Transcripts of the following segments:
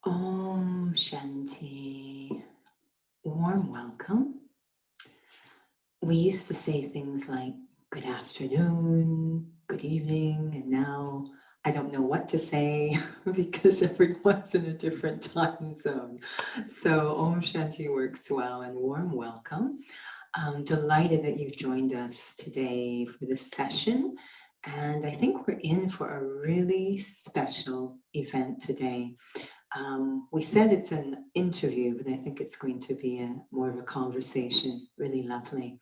Om Shanti. Warm welcome. We used to say things like good afternoon, good evening, and now I don't know what to say because everyone's in a different time zone. So Om Shanti works well, and warm welcome. I'm delighted that you've joined us today for this session. And I think we're in for a really special event today. We said it's an interview, but I think it's going to be more of a conversation, really lovely.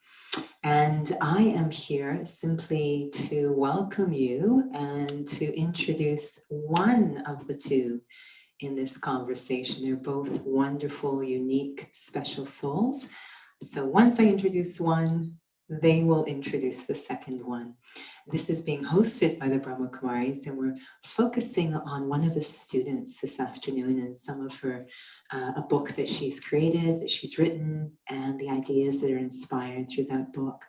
And I am here simply to welcome you and to introduce one of the two in this conversation. They're both wonderful, unique, special souls. So once I introduce one, they will introduce the second one. This is being hosted by the Brahma Kumaris, and we're focusing on one of the students this afternoon and some of her, a book that she's created, that she's written, and the ideas that are inspired through that book.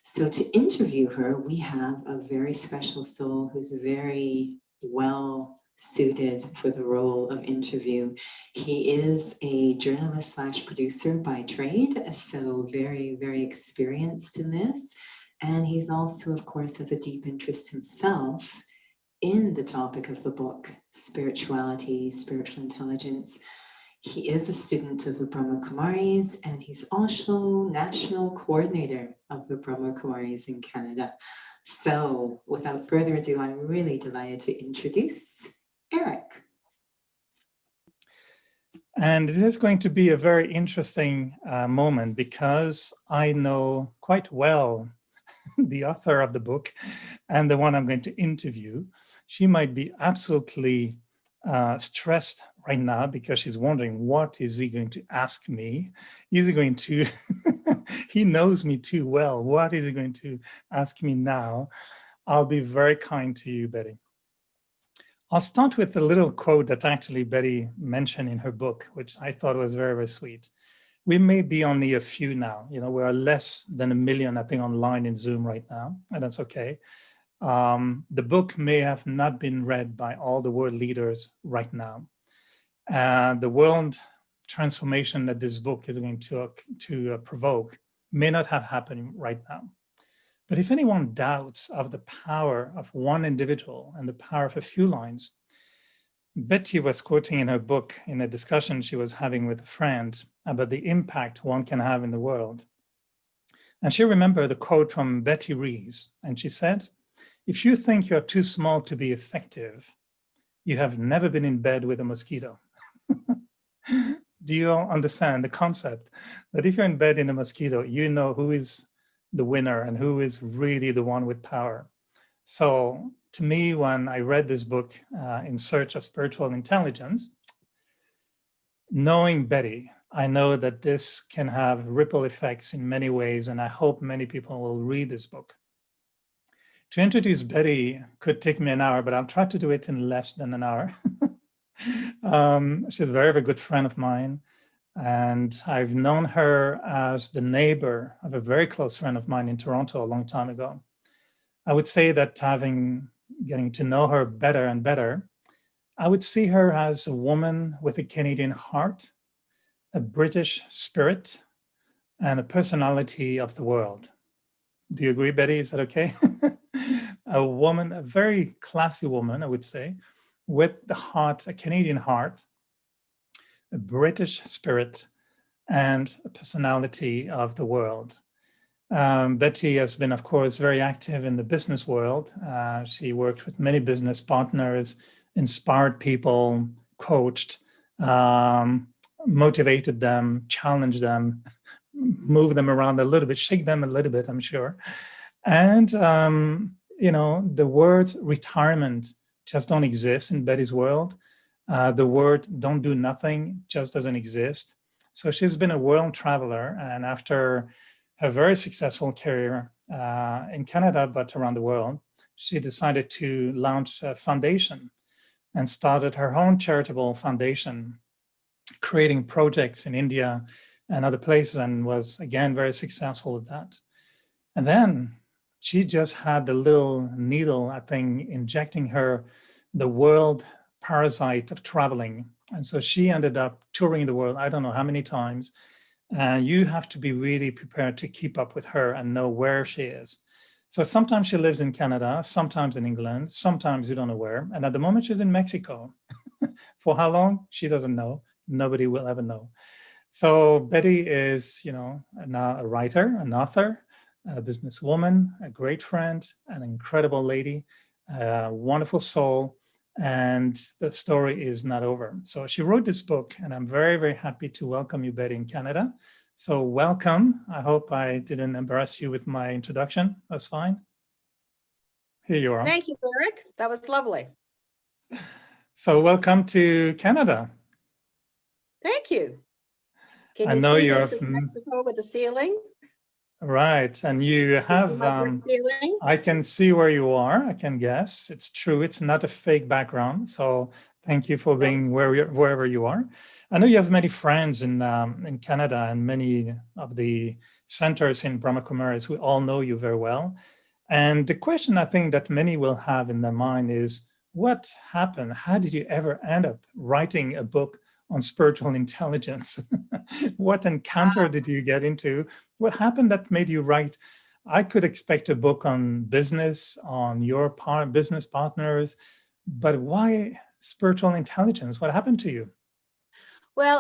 So to interview her, we have a very special soul who's very well suited for the role of interview. He is a journalist / producer by trade, so very, very experienced in this. And he's also, of course, has a deep interest himself in the topic of the book, spirituality, spiritual intelligence. He is a student of the Brahma Kumaris, and he's also national coordinator of the Brahma Kumaris in Canada. So without further ado, I'm really delighted to introduce Eric. And this is going to be a very interesting moment because I know quite well the author of the book and the one I'm going to interview. She might be absolutely stressed right now because she's wondering, what is he going to ask me? Is he going to, he knows me too well. What is he going to ask me now? I'll be very kind to you, Betty. I'll start with a little quote that actually Betty mentioned in her book, which I thought was very, very sweet. We may be only a few now, you know, we are less than 1 million, I think, online in Zoom right now, and that's okay. The book may have not been read by all the world leaders right now. The world transformation that this book is going to provoke may not have happened right now. But if anyone doubts of the power of one individual and the power of a few lines, Betty was quoting in her book in a discussion she was having with a friend about the impact one can have in the world. And she remembered the quote from Betty Rees, and she said, "If you think you're too small to be effective, you have never been in bed with a mosquito." Do you all understand the concept that if you're in bed in a mosquito, you know who is the winner and who is really the one with power? So to me, when I read this book, In Search of Spiritual Intelligence, knowing Betty, I know that this can have ripple effects in many ways, and I hope many people will read this book. To introduce Betty could take me an hour, but I'll try to do it in less than an hour. She's a very, very good friend of mine, and I've known her as the neighbor of a very close friend of mine in Toronto a long time ago. I would say that getting to know her better and better, I would see her as a woman with a Canadian heart, a British spirit, and a personality of the world. Do you agree, Betty? Is that okay? A woman, a very classy woman, I would say, with the heart, a Canadian heart, a British spirit, and a personality of the world. Betty has been, of course, very active in the business world. She worked with many business partners, inspired people, coached, motivated them, challenged them, moved them around a little bit, shake them a little bit, I'm sure. And, you know, the words retirement just don't exist in Betty's world. The word don't do nothing just doesn't exist. So she's been a world traveler, and after a very successful career in Canada, but around the world, she decided to launch a foundation and started her own charitable foundation, creating projects in India and other places, and was, again, very successful at that. And then she just had the little needle, I think, injecting her the world parasite of traveling. And so she ended up touring the world, I don't know how many times. And you have to be really prepared to keep up with her and know where she is. So sometimes she lives in Canada, sometimes in England, sometimes you don't know where. And at the moment she's in Mexico. For how long? She doesn't know. Nobody will ever know. So Betty is, now a writer, an author, a businesswoman, a great friend, an incredible lady, a wonderful soul, and the story is not over. So she wrote this book, and I'm very, very happy to welcome you, Betty, in Canada. So welcome. I hope I didn't embarrass you with my introduction. That's fine. Here you are. Thank you, Eric. That was lovely. So welcome to Canada. Thank you. Can I you know see you're this is Mexico with the ceiling? right, and you have. Ceiling? I can see where you are. I can guess. It's true. It's not a fake background. So thank you for being wherever you are. I know you have many friends in Canada and many of the centers in Brahma Kumaris. We all know you very well. And the question I think that many will have in their mind is, what happened? How did you ever end up writing a book on spiritual intelligence? What encounter did you get into? What happened that made you write? I could expect a book on business, on your business partners, but why spiritual intelligence? What happened to you? Well,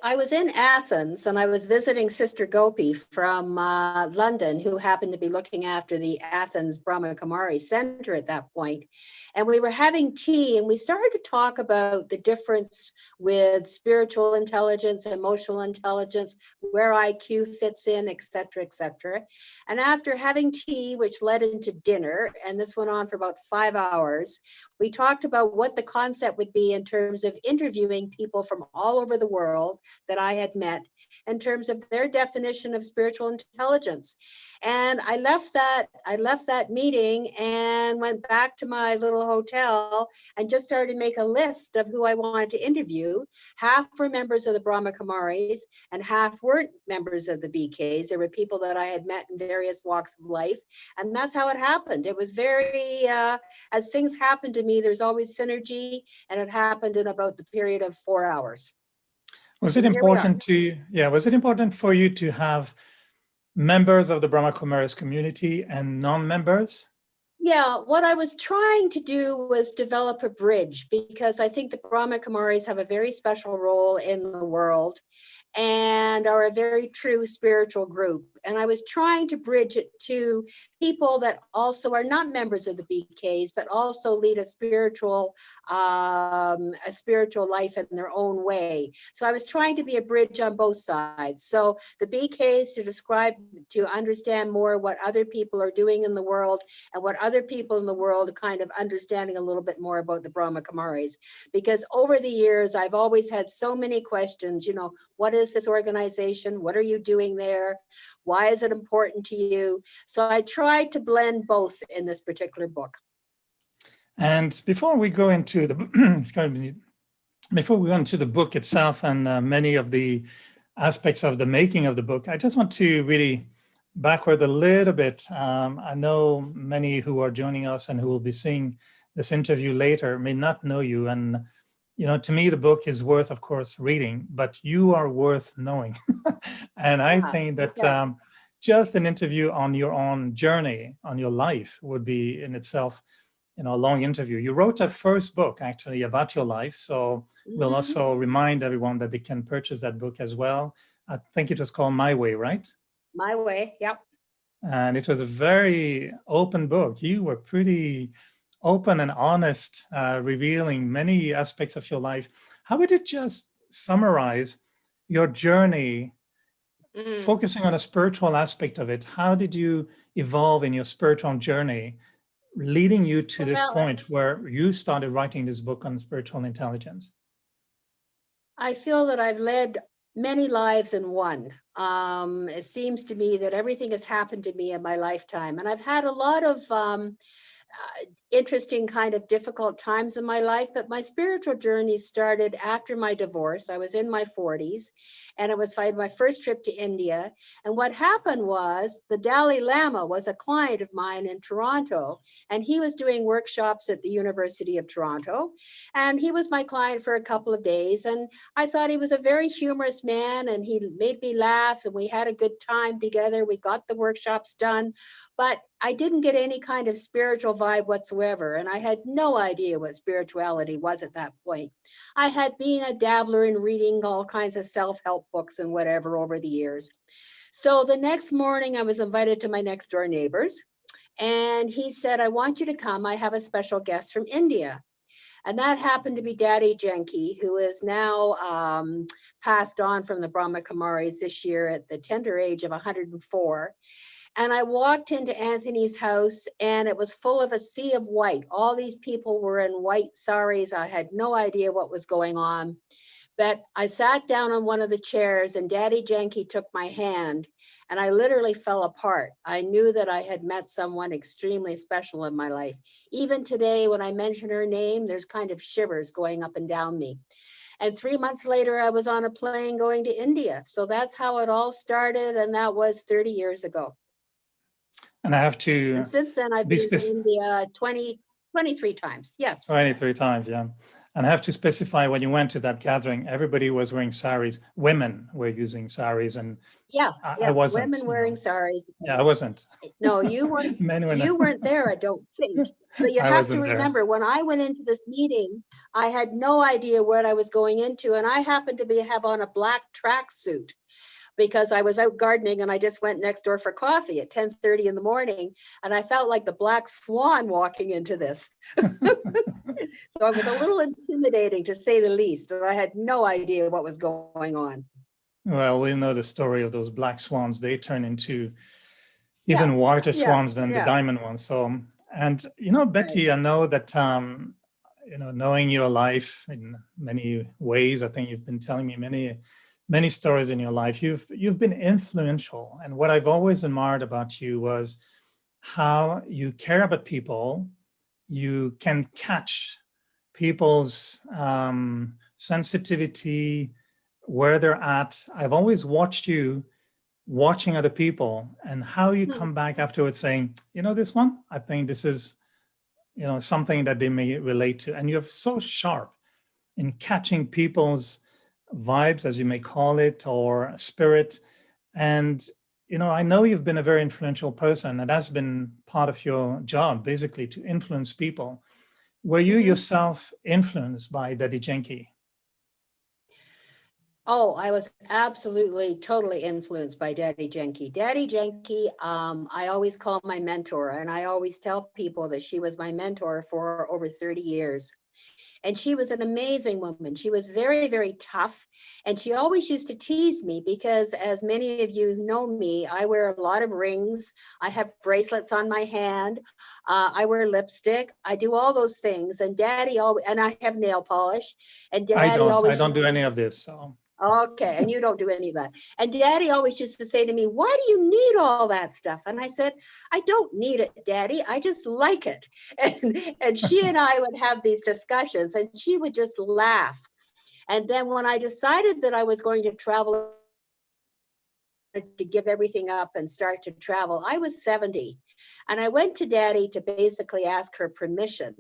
I was in Athens, and I was visiting Sister Gopi from London, who happened to be looking after the Athens Brahma Kumari Center at that point. And we were having tea, and we started to talk about the difference with spiritual intelligence, emotional intelligence, where IQ fits in, et cetera, et cetera. And after having tea, which led into dinner, and this went on for about 5 hours, we talked about what the concept would be in terms of interviewing people from all over the world that I had met in terms of their definition of spiritual intelligence. And I left that meeting and went back to my little hotel and just started to make a list of who I wanted to interview. Half were members of the Brahma Kumaris and half weren't members of the BKs. There were people that I had met in various walks of life. And that's how it happened. It was very, as things happen to me, there's always synergy, and it happened in about the period of 4 hours. Was it important was it important for you to have members of the Brahma Kumaris community and non-members? Yeah, what I was trying to do was develop a bridge, because I think the Brahma Kumaris have a very special role in the world and are a very true spiritual group. And I was trying to bridge it to people that also are not members of the BKs, but also lead a spiritual life in their own way. So I was trying to be a bridge on both sides. So the BKs to understand more what other people are doing in the world, and what other people in the world are kind of understanding a little bit more about the Brahma Kumaris. Because over the years, I've always had so many questions, what is this organization? What are you doing there? Why is it important to you? So I tried to blend both in this particular book. And before we go into the book itself and many of the aspects of the making of the book, I just want to really backward a little bit. I know many who are joining us and who will be seeing this interview later may not know you, and to me, the book is worth, of course, reading, but you are worth knowing. And I think that just an interview on your own journey, on your life, would be in itself, a long interview. You wrote a first book, actually, about your life. So we'll also remind everyone that they can purchase that book as well. I think it was called My Way, right? My Way, yep. And it was a very open book. You were pretty open and honest, revealing many aspects of your life. How would you just summarize your journey, focusing on a spiritual aspect of it? How did you evolve in your spiritual journey, leading you to this point where you started writing this book on spiritual intelligence? I feel that I've led many lives in one. It seems to me that everything has happened to me in my lifetime, and I've had a lot of interesting kind of difficult times in my life, but my spiritual journey started after my divorce. I was in my 40s, And it was my first trip to India. And what happened was the Dalai Lama was a client of mine in Toronto, and he was doing workshops at the University of Toronto. And he was my client for a couple of days. And I thought he was a very humorous man, and he made me laugh, and we had a good time together. We got the workshops done, but I didn't get any kind of spiritual vibe whatsoever. And I had no idea what spirituality was at that point. I had been a dabbler in reading all kinds of self-help books and whatever over the years. So the next morning I was invited to my next door neighbors, and he said, I want you to come. I have a special guest from India. And that happened to be Daddy Janki, who is now passed on from the Brahma Kumaris this year at the tender age of 104. And I walked into Anthony's house, and it was full of a sea of white. All these people were in white saris. I had no idea what was going on. But I sat down on one of the chairs, and Daddy Janki took my hand, and I literally fell apart. I knew that I had met someone extremely special in my life. Even today, when I mention her name, there's kind of shivers going up and down me. And 3 months later, I was on a plane going to India. So that's how it all started, and that was 30 years ago. And I have to And since then, I've been to India 23 times. Yes. 23 times, yeah. And I have to specify, when you went to that gathering, everybody was wearing saris. Women were using saris, and I wasn't. Women wearing saris. Yeah, I wasn't. No, you weren't. You weren't there, I don't think. But you have to remember, when I went into this meeting, I had no idea what I was going into, and I happened to have on a black tracksuit, because I was out gardening, and I just went next door for coffee at 10:30 in the morning, and I felt like the black swan walking into this. So it was a little intimidating, to say the least, and I had no idea what was going on. Well, we know the story of those black swans. They turn into even whiter swans than the diamond ones. So, and Betty, I know that knowing your life in many ways, I think you've been telling me many stories in your life. You've been influential, and what I've always admired about you was how you care about people. You can catch people's sensitivity, where they're at. I've always watched you watching other people, and how you come back afterwards saying, this one, I think this is something that they may relate to. And you're so sharp in catching people's vibes, as you may call it, or spirit. And I know you've been a very influential person, and that's been part of your job, basically, to influence people. Were you yourself influenced by Daddy Janki? Oh, I was absolutely, totally influenced by Daddy Janki. Daddy Janki, I always call my mentor, and I always tell people that she was my mentor for over 30 years. And she was an amazing woman. She was very, very tough. And she always used to tease me because, as many of you know me, I wear a lot of rings. I have bracelets on my hand. I wear lipstick. I do all those things. And Daddy always, and I have nail polish. And Daddy I don't do any of this. So. Okay, and you don't do any of that. And Daddy always used to say to me, why do you need all that stuff? And I said, I don't need it, Daddy. I just like it. And she and I would have these discussions, and she would just laugh. And then when I decided that I was going to travel, to give everything up and start to travel, I was 70. And I went to Daddy to basically ask her permission.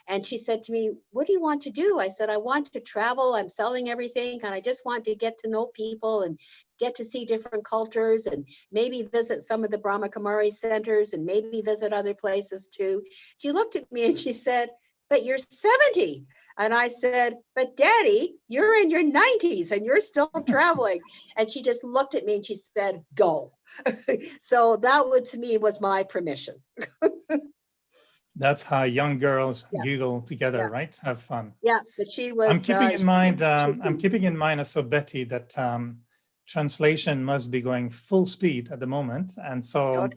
And she said to me, what do you want to do? I said, I want to travel. I'm selling everything, and I just want to get to know people and get to see different cultures, and maybe visit some of the Brahma Kumari centers, and maybe visit other places too. She looked at me and she said, but you're 70. And I said, but Daddy, you're in your 90s and you're still traveling. And she just looked at me and she said, go. So that to me was my permission. That's how young girls giggle together, right? Have fun. Yeah, but she was. I'm keeping in mind. I'm keeping in mind, also, Betty, that translation must be going full speed at the moment, and so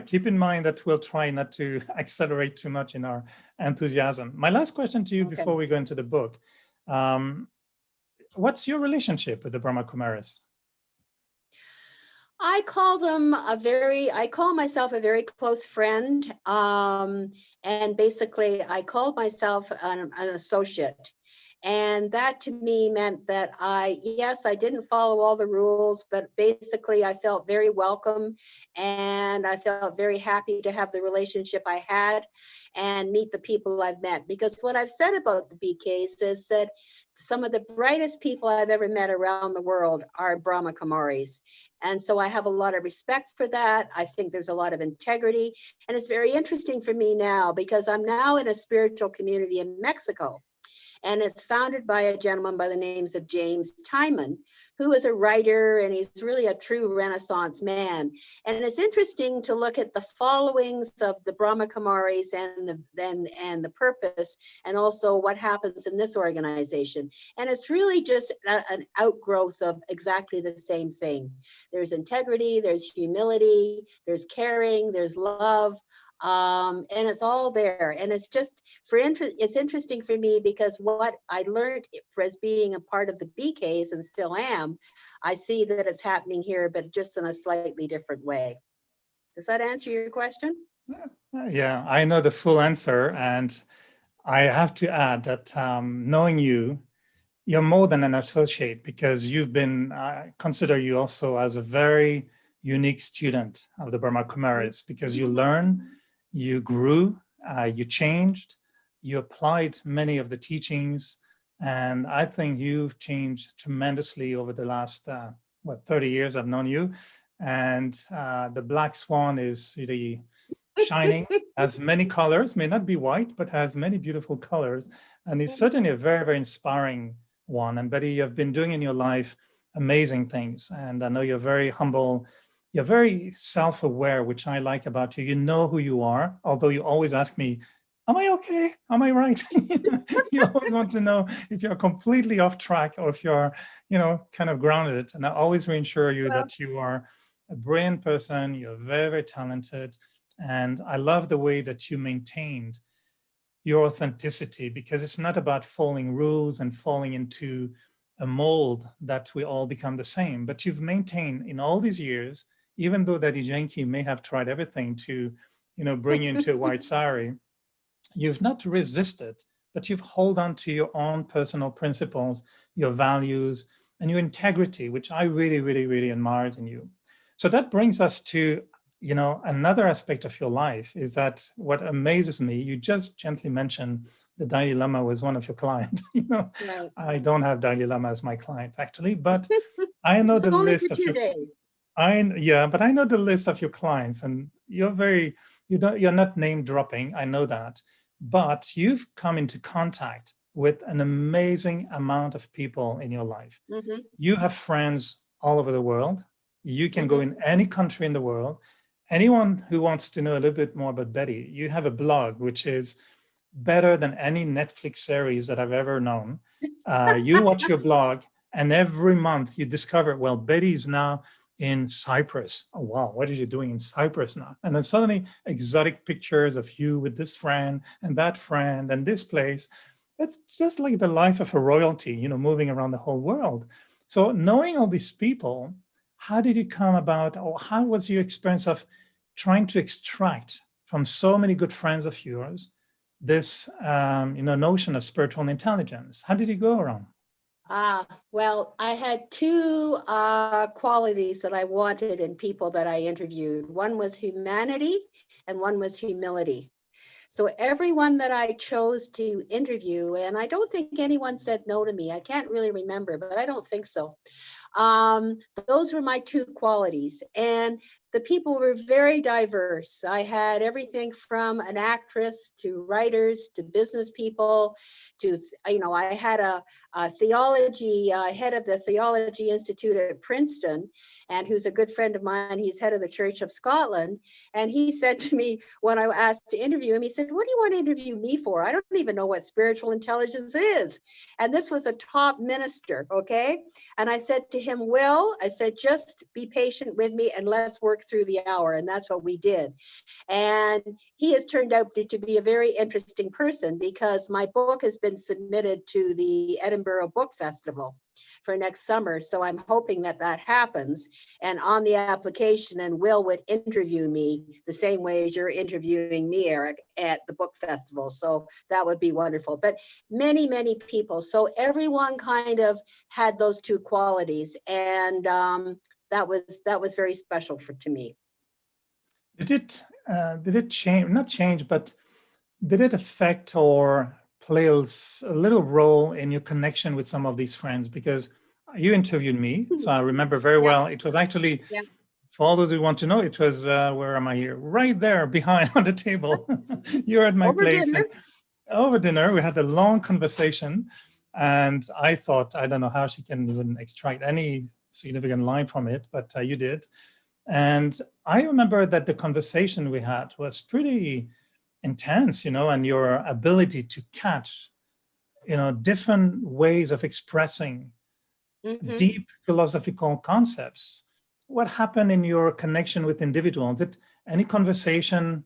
keep in mind that we'll try not to accelerate too much in our enthusiasm. My last question to you before we go into the book: what's your relationship with the Brahma Kumaris? I call myself a very close friend. And basically I called myself an associate. And that to me meant that yes, I didn't follow all the rules, but basically I felt very welcome and I felt very happy to have the relationship I had and meet the people I've met. Because what I've said about the BKs is that some of the brightest people I've ever met around the world are Brahma Kumaris. And so I have a lot of respect for that. I think there's a lot of integrity. And it's very interesting for me now because I'm now in a spiritual community in Mexico. And it's founded by a gentleman by the names of James Timon, who is a writer, and he's really a true Renaissance man. And it's interesting to look at the followings of the Brahma Kumaris and the purpose, and also what happens in this organization. And it's really just an outgrowth of exactly the same thing. There's integrity, there's humility, there's caring, there's love. And it's all there, and it's just it's interesting for me because what I learned as being a part of the BKs and still am, I see that it's happening here, but just in a slightly different way. Does that answer your question? Yeah, I know the full answer, and I have to add that knowing you, you're more than an associate because you've been, I consider you also as a very unique student of the Brahma Kumaris because you learn, you grew, you changed, you applied many of the teachings, and I think you've changed tremendously over the last, 30 years I've known you. And the black swan is really shining, has many colors, may not be white, but has many beautiful colors. And it's certainly a very, very inspiring one. And Betty, you've been doing in your life amazing things. And I know you're very humble. You're very self-aware, which I like about you. You know who you are, although you always ask me, am I okay? Am I right? You always want to know if you're completely off track or if you're, kind of grounded. And I always reassure you that you are a brilliant person. You're very, very talented. And I love the way that you maintained your authenticity because it's not about following rules and falling into a mold that we all become the same. But you've maintained in all these years, even though Daddy Yankee may have tried everything to, bring you into a white sari, you've not resisted, but you've held on to your own personal principles, your values, and your integrity, which I really, really, really admired in you. So that brings us to another aspect of your life is that what amazes me, you just gently mentioned the Dalai Lama was one of your clients. Right. I don't have Dalai Lama as my client actually, but I know the list of your. But I know the list of your clients, and you're not name dropping. I know that, but you've come into contact with an amazing amount of people in your life. Mm-hmm. You have friends all over the world. You can go in any country in the world. Anyone who wants to know a little bit more about Betty, you have a blog, which is better than any Netflix series that I've ever known. You watch your blog, and every month you discover, well, Betty is now in Cyprus. Oh, wow, what are you doing in Cyprus now? And then suddenly exotic pictures of you with this friend and that friend and this place. It's just like the life of a royalty, moving around the whole world. So knowing all these people, how did you come about, or how was your experience of trying to extract from so many good friends of yours this, notion of spiritual intelligence? How did you go around? Well, I had two qualities that I wanted in people that I interviewed. One was humanity and one was humility. So everyone that I chose to interview, and I don't think anyone said no to me. I can't really remember, but I don't think so. Those were my two qualities. And the people were very diverse. I had everything from an actress to writers to business people to, I had a theology, head of the Theology Institute at Princeton, and who's a good friend of mine. He's head of the Church of Scotland. And he said to me when I asked to interview him, he said, what do you want to interview me for? I don't even know what spiritual intelligence is. And this was a top minister, okay? And I said to him, well, I said, just be patient with me and let's work through the hour. And that's what we did. And he has turned out to be a very interesting person because my book has been submitted to the Edinburgh Book Festival. for next summer. So I'm hoping that that happens. And on the application, and Will would interview me the same way as you're interviewing me, Eric, at the book festival. So that would be wonderful. But many, many people. So everyone kind of had those two qualities. And that was very special to me. Did it change, not change, but did it affect or play a little role in your connection with some of these friends? Because you interviewed me, so I remember very well. It was actually, for all those who want to know, it was, where am I here? Right there behind on the table. You're at my Over place. dinner. Over dinner, we had a long conversation, and I thought, I don't know how she can even extract any significant line from it, but you did. And I remember that the conversation we had was pretty intense, and your ability to catch, different ways of expressing deep philosophical concepts. What happened in your connection with individuals? Did any conversation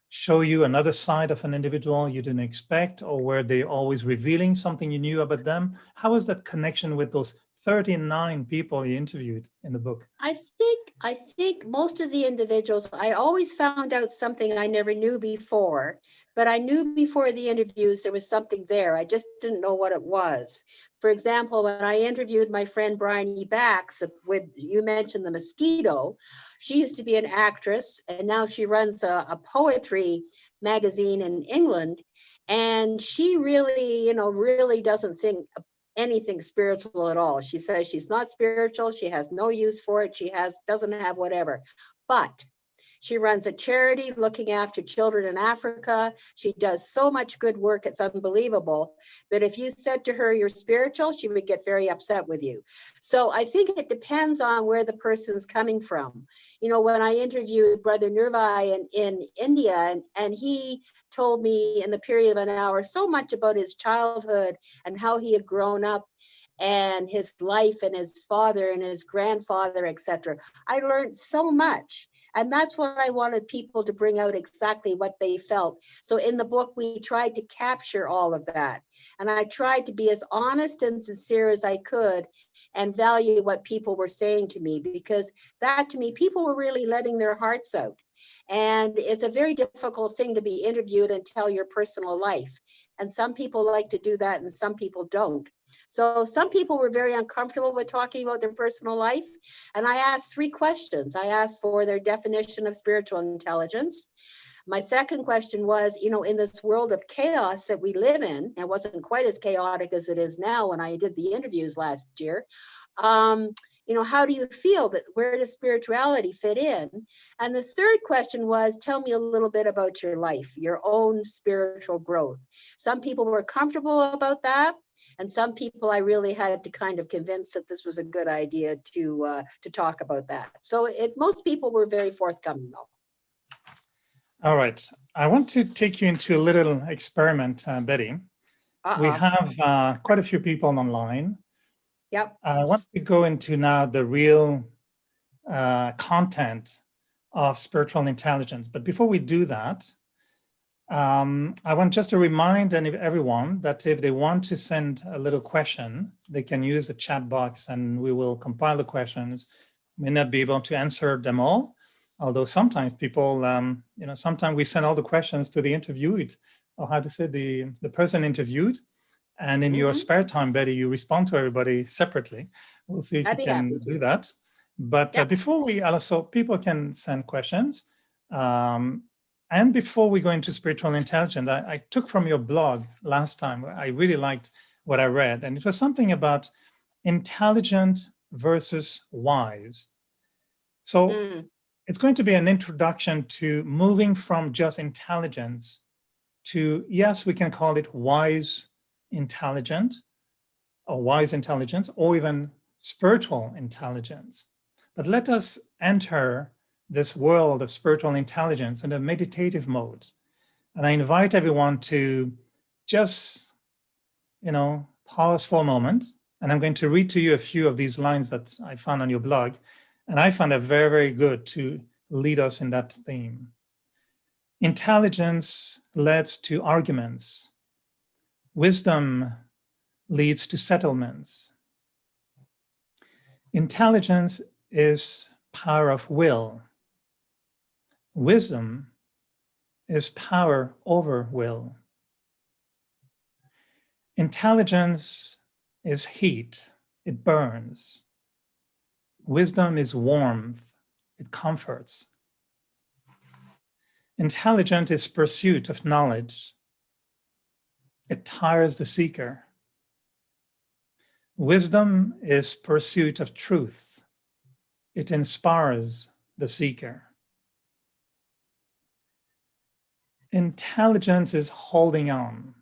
show you another side of an individual you didn't expect, or were they always revealing something you knew about them? How was that connection with those 39 people you interviewed in the book? I think most of the individuals, I always found out something I never knew before, but I knew before the interviews there was something there. I just didn't know what it was. For example, when I interviewed my friend Bryony Bax, you mentioned the mosquito, she used to be an actress, and now she runs a poetry magazine in England. And she really, really doesn't think anything spiritual at all. She says she's not spiritual. She has no use for it. She doesn't have whatever, but she runs a charity looking after children in Africa. She does so much good work. It's unbelievable. But if you said to her, you're spiritual, she would get very upset with you. So I think it depends on where the person's coming from. When I interviewed Brother Nirvai in India, and he told me in the period of an hour so much about his childhood and how he had grown up and his life and his father and his grandfather, etc. I learned so much. And that's what I wanted people to bring out, exactly what they felt. So in the book, we tried to capture all of that. And I tried to be as honest and sincere as I could and value what people were saying to me, because that, to me, people were really letting their hearts out. And it's a very difficult thing to be interviewed and tell your personal life. And some people like to do that and some people don't. So some people were very uncomfortable with talking about their personal life. And I asked 3 questions. I asked for their definition of spiritual intelligence. My second question was, in this world of chaos that we live in, it wasn't quite as chaotic as it is now when I did the interviews last year. How do you feel that, where does spirituality fit in? And the third question was, tell me a little bit about your life, your own spiritual growth. Some people were comfortable about that. And some people I really had to kind of convince that this was a good idea to talk about that. So most people were very forthcoming, though. All right. I want to take you into a little experiment, Betty. We have quite a few people online. Yep. I want to go into now the real content of spiritual intelligence. But before we do that, I want just to remind everyone that if they want to send a little question, they can use the chat box and we will compile the questions. May not be able to answer them all, although sometimes people, sometimes we send all the questions to the interviewed, or how to say, the person interviewed. And in your spare time, Betty, you respond to everybody separately. We'll see if you can do that. But before we also, people can send questions. And before we go into spiritual intelligence, I took from your blog last time, I really liked what I read. And it was something about intelligent versus wise. So it's going to be an introduction to moving from just intelligence to, yes, we can call it wise intelligence, or even spiritual intelligence. But let us enter this world of spiritual intelligence in a meditative mode. And I invite everyone to just, pause for a moment. And I'm going to read to you a few of these lines that I found on your blog. And I found it very, very good to lead us in that theme. Intelligence leads to arguments. Wisdom leads to settlements. Intelligence is power of will. Wisdom is power over will. Intelligence is heat, it burns. Wisdom is warmth, it comforts. Intelligence is pursuit of knowledge, it tires the seeker. Wisdom is pursuit of truth, it inspires the seeker. Intelligence is holding on.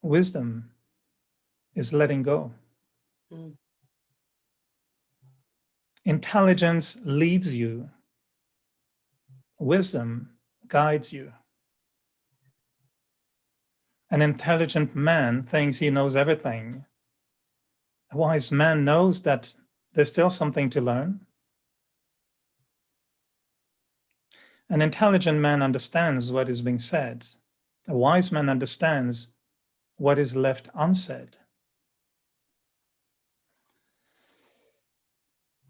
Wisdom is letting go. Mm. Intelligence leads you. Wisdom guides you. An intelligent man thinks he knows everything. A wise man knows that there's still something to learn. An intelligent man understands what is being said. A wise man understands what is left unsaid.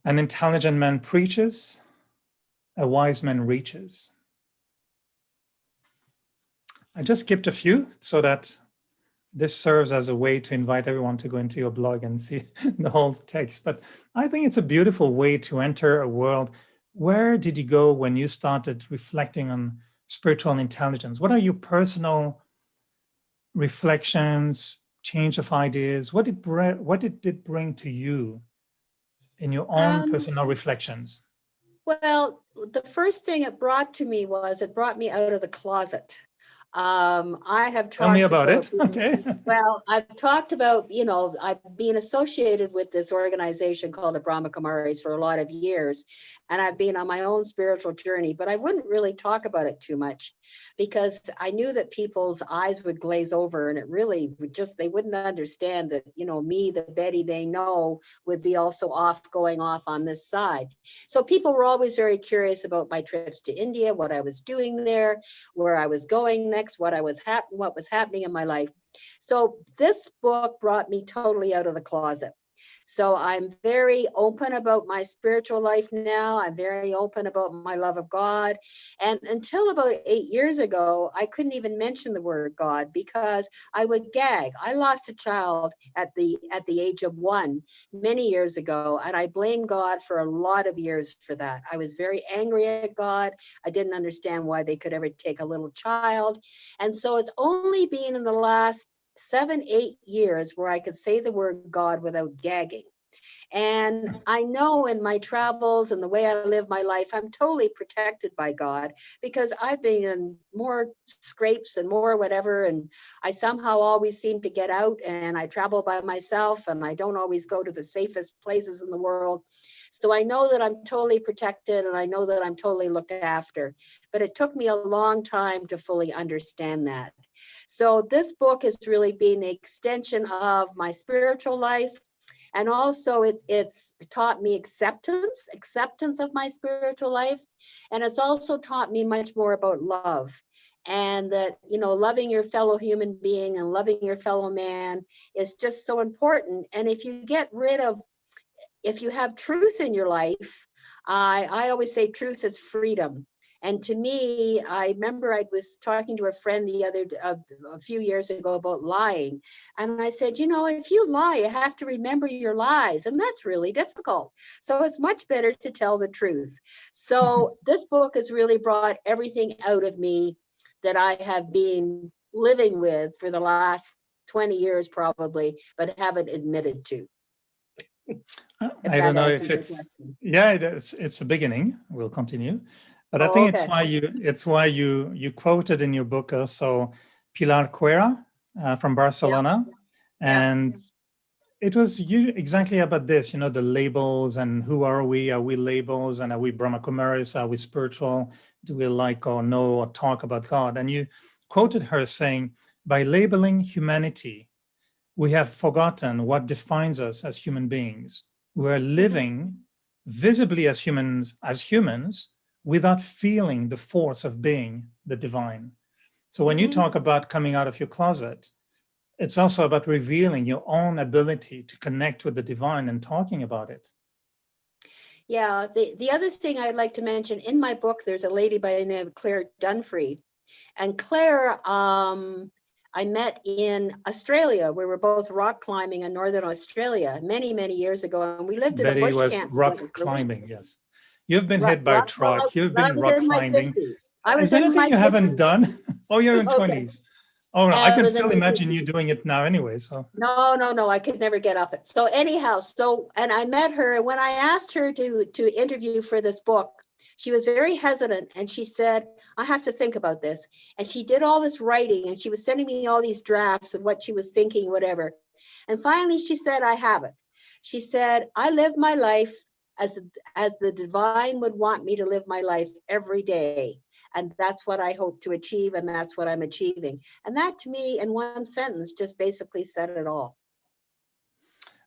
An intelligent man preaches, a wise man reaches. I just skipped a few so that this serves as a way to invite everyone to go into your blog and see the whole text. But I think it's a beautiful way to enter a world. Where did you go when you started reflecting on spiritual intelligence? What are your personal reflections, change of ideas? What did it bring to you in your own personal reflections? Well, the first thing it brought to me was it brought me out of the closet. I have Tell me talked about it. being- Okay. Well, I've talked about, I've been associated with this organization called the Brahma Kumaris for a lot of years, and I've been on my own spiritual journey, but I wouldn't really talk about it too much because I knew that people's eyes would glaze over and it really would they wouldn't understand that, me, the Betty they know, would be also going off on this side. So people were always very curious about my trips to India, what I was doing there, where I was going next, what was happening in my life. So this book brought me totally out of the closet. So I'm very open about my spiritual life now. I'm very open about my love of God. And until about 8 years ago, I couldn't even mention the word God because I would gag. I lost a child at the age of 1 many years ago, and I blame God for a lot of years for that. I was very angry at God. I didn't understand why they could ever take a little child. And so it's only been in the last 7-8 years where I could say the word God without gagging. And I know in my travels and the way I live my life, I'm totally protected by God because I've been in more scrapes and more whatever. And I somehow always seem to get out, and I travel by myself, and I don't always go to the safest places in the world. So I know that I'm totally protected, and I know that I'm totally looked after. But it took me a long time to fully understand that. So this book has really been the extension of my spiritual life. And also it's taught me acceptance of my spiritual life. And it's also taught me much more about love. And that, loving your fellow human being and loving your fellow man is just so important. And if you have truth in your life, I always say truth is freedom. And to me, I remember I was talking to a friend a few years ago about lying. And I said, if you lie, you have to remember your lies. And that's really difficult. So it's much better to tell the truth. So this book has really brought everything out of me that I have been living with for the last 20 years probably, but haven't admitted to. I don't know if it's a beginning. We'll continue. But I think it's why you quoted in your book also Pilar Quera from Barcelona. Yeah. And it was exactly about this, the labels and who are we? Are we labels? And are we Brahma Kumaris? Are we spiritual? Do we like or know or talk about God? And you quoted her saying, by labeling humanity, we have forgotten what defines us as human beings. We're living visibly as humans without feeling the force of being the divine. So when you talk about coming out of your closet, it's also about revealing your own ability to connect with the divine and talking about it. Yeah, the other thing I'd like to mention, in my book, there's a lady by the name of Claire Dunfrey. And Claire, I met in Australia. We were both rock climbing in Northern Australia many, many years ago. And we lived at a Betty bush was camp rock together for a week. climbing, yes. You've been Rock, hit by a rock, truck. You've I been was rock in my climbing. 50s. I Is was there in anything my you haven't 50s. done? Oh, you're in Okay. 20s. Oh, no, I can was in still my imagine 50s. you doing it now anyway, so. No, I could never get up it. So anyhow, and I met her, and when I asked her to interview for this book, she was very hesitant, and she said, I have to think about this. And she did all this writing, and she was sending me all these drafts of what she was thinking, whatever. And finally she said, I have it. She said, I live my life as the divine would want me to live my life every day. And that's what I hope to achieve, and that's what I'm achieving. And that, to me, in one sentence, just basically said it all.